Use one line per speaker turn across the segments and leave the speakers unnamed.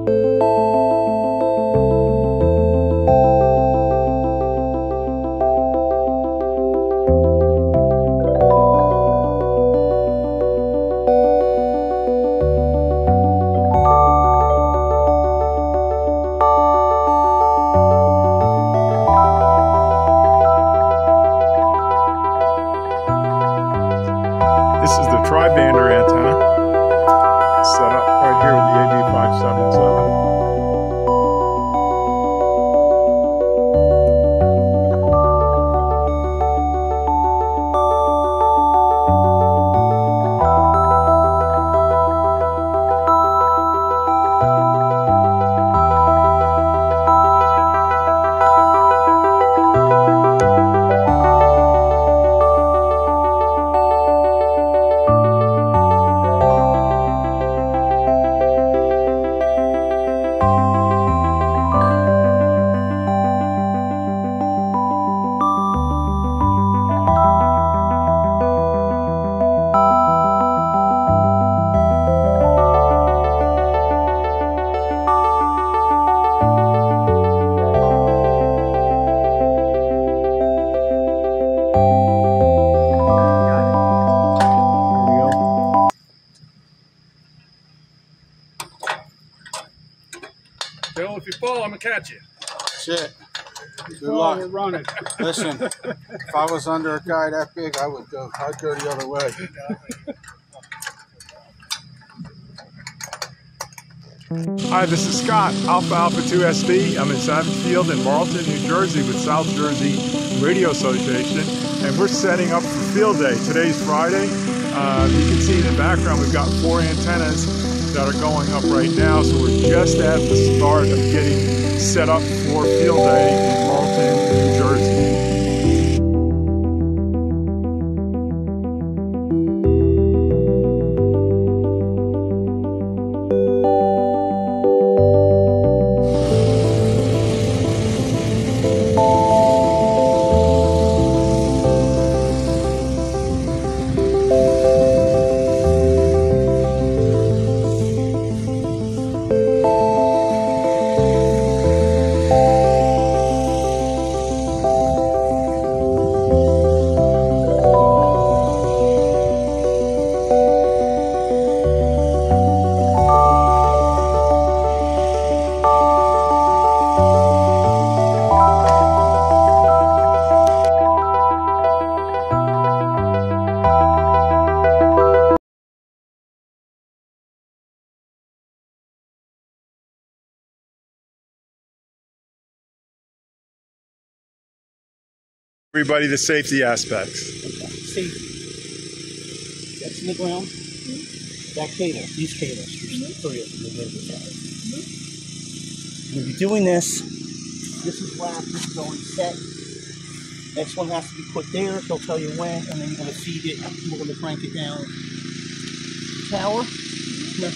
This is the tri-bander antenna set up right here with the AB577.
Bill, if you fall, I'm gonna catch you.
Shit. Good luck. Listen, if I was under a guy that big, I'd go the other way.
Hi, this is Scott, AA2SD. I'm in Savage Field in Marlton, New Jersey with South Jersey Radio Association, and we're setting up for field day. Today's Friday. You can see in the background we've got 4 antennas that are going up right now, so we're just at the start of getting set up for field day in Marlton, New Jersey. Everybody, the safety aspects.
Safety. That's in the ground. That cable, these cables, there's 3 of them. When you're doing this is wrapped, this is already set. Next one has to be put there, they'll tell you when, and then you're going to feed it, we're going to crank it down. Tower. No.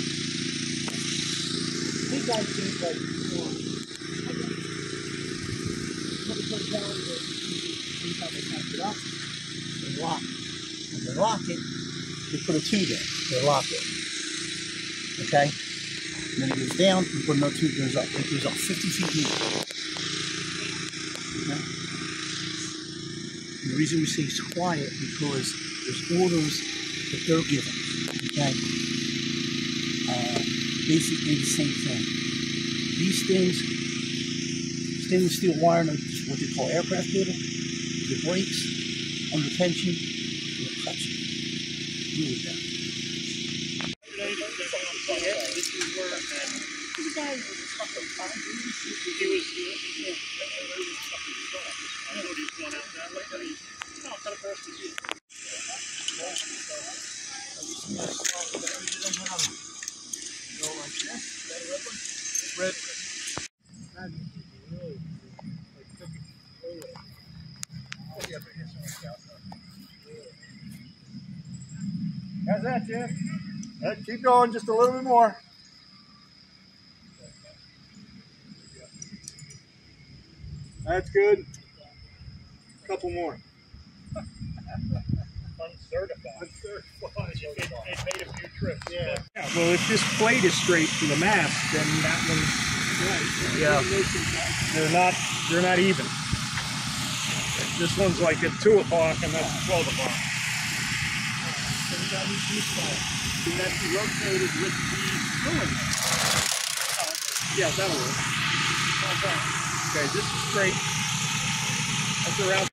These guys think like, anytime they crank it up, they lock it. When they lock it, they put a tube in. They lock it. Okay? And then it goes down, you put another tube, goes up. It goes up 50 feet deep. Okay? And the reason we say it's quiet because there's orders that they're given. Okay? Basically the same thing. These things, stainless steel wire, what they call aircraft cable. If it breaks under tension, it'll cut you. Really bad. This is where the guy was stuck on time. He was I don't know what he's going out that way, but he's kind of burst his ear. Go like this. Red.
How's that, Jim? Keep going just a little bit more. That's good. A couple more.
certified. It made a few trips.
Yeah.
Well, if this plate is straight to the mast, then that one's right. Yeah. They're not even. This one's like at 2 o'clock and that's 12 o'clock. So that's rotated with the fluid. Yeah, that'll work. Okay, this is straight. That's around.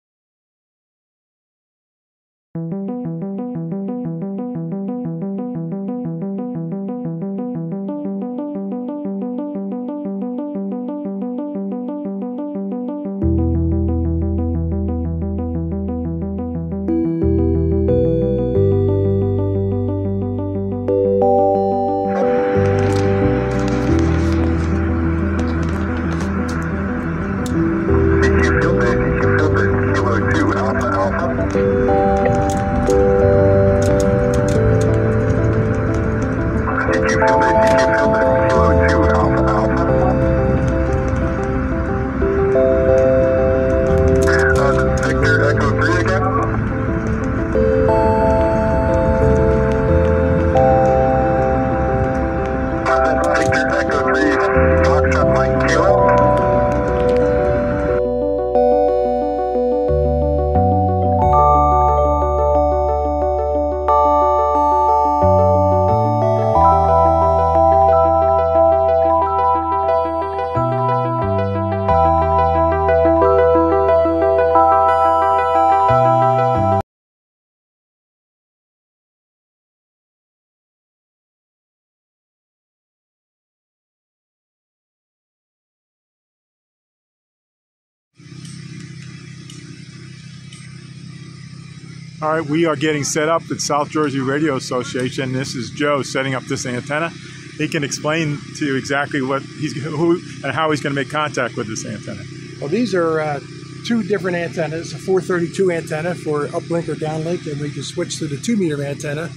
All right, we are getting set up at South Jersey Radio Association. This is Joe setting up this antenna. He can explain to you exactly who and how he's going to make contact with this antenna.
Well, these are 2 different antennas, a 432 antenna for uplink or downlink, and we can switch to the 2-meter antenna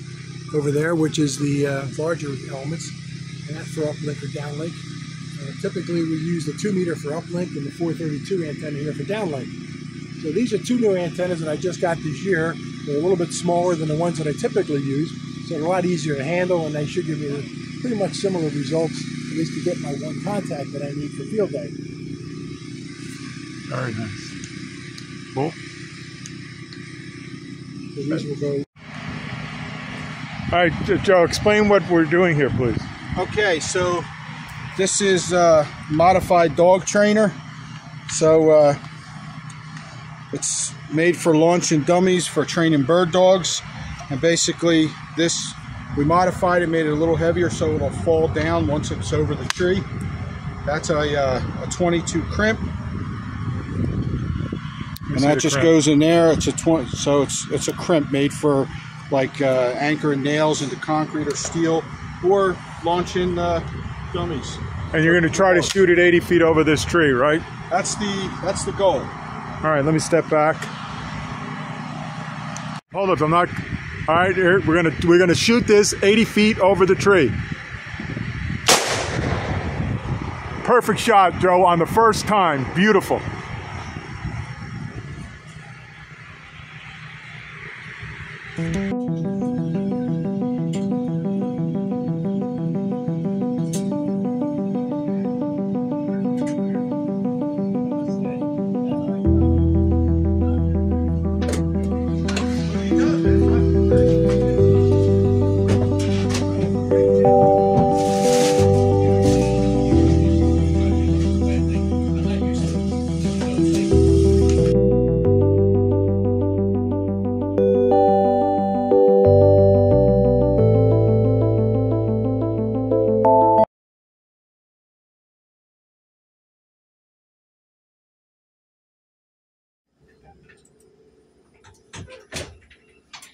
over there, which is the larger elements, and that's for uplink or downlink. Typically, we use the 2-meter for uplink and the 432 antenna here for downlink. So these are 2 new antennas that I just got this year. They're a little bit smaller than the ones that I typically use, so they're a lot easier to handle, and they should give me pretty much similar results, at least to get my one contact that I need for field day.
Very nice. Cool.
So these will go.
All right, Joe, explain what we're doing here, please.
Okay, so this is a modified dog trainer. So it's made for launching dummies for training bird dogs. And basically this, we modified it, made it a little heavier so it'll fall down once it's over the tree. That's a 22 crimp. And that just goes in there. It's a 20, so it's a crimp made for like anchoring nails into concrete or steel, or launching dummies.
And you're going to try to shoot it 80 feet over this tree, right?
That's the goal.
All right, let me step back. Hold up, I'm not. All right, here, we're gonna shoot this 80 feet over the tree. Perfect shot, Joe, on the first time. Beautiful.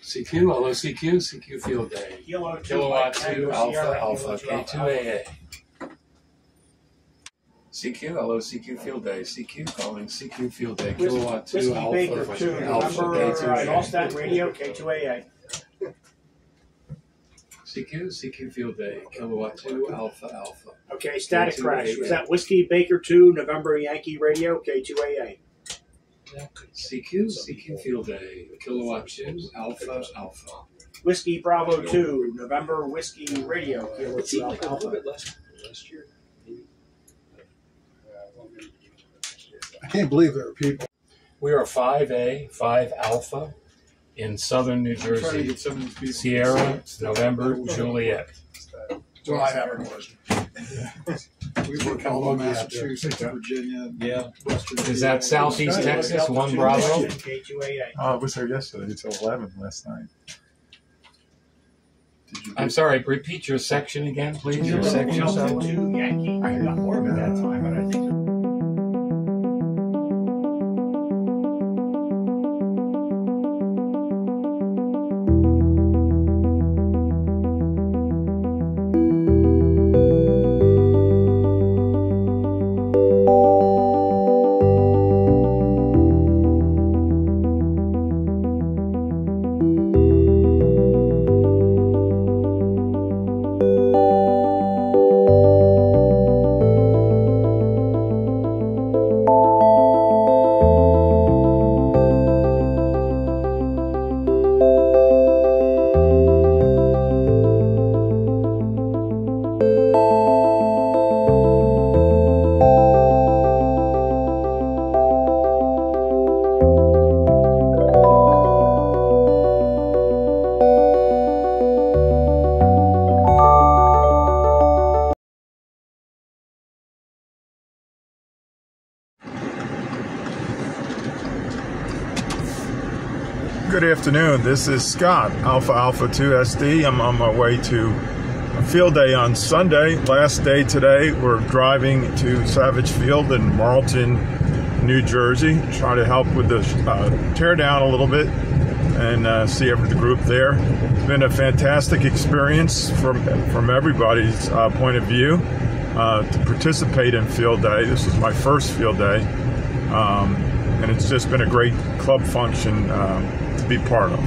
CQ, LOCQ, CQ field day. Kilowatt 2 alpha alpha K2AA. CQ, LOCQ field day. CQ calling CQ field day. Kilowatt 2 alpha alpha K2AA.
Allstat radio K2AA.
CQ field day. Kilowatt 2 alpha alpha.
Okay, static crash. Was that Whiskey Baker 2 November Yankee radio K2AA?
CQ Field Day, Kilowatt 2, Alpha.
Whiskey Bravo 2, November Whiskey Radio, Kilo
It seemed
2
like a
Alpha.
little bit last year.
I can't believe there are people.
We are 5A, 5 Alpha in southern New Jersey. Sierra, November, Juliet.
So I have a question. We work all over Massachusetts, Virginia.
Yeah. Is that Southeast Texas, 1 Bravo?
K2AA.
I was there yesterday until 11 last night.
I'm sorry, repeat your section again, please. Your section.
Delta 2 Yankee. I got more at that time, but I think.
Good afternoon. This is Scott, AA2SD. I'm on my way to a field day on Sunday. Last day today. We're driving to Savage Field in Marlton, New Jersey. Try to help with the tear down a little bit and see the group there. It's been a fantastic experience from everybody's point of view to participate in field day. This is my first field day. And it's just been a great club function to be part of.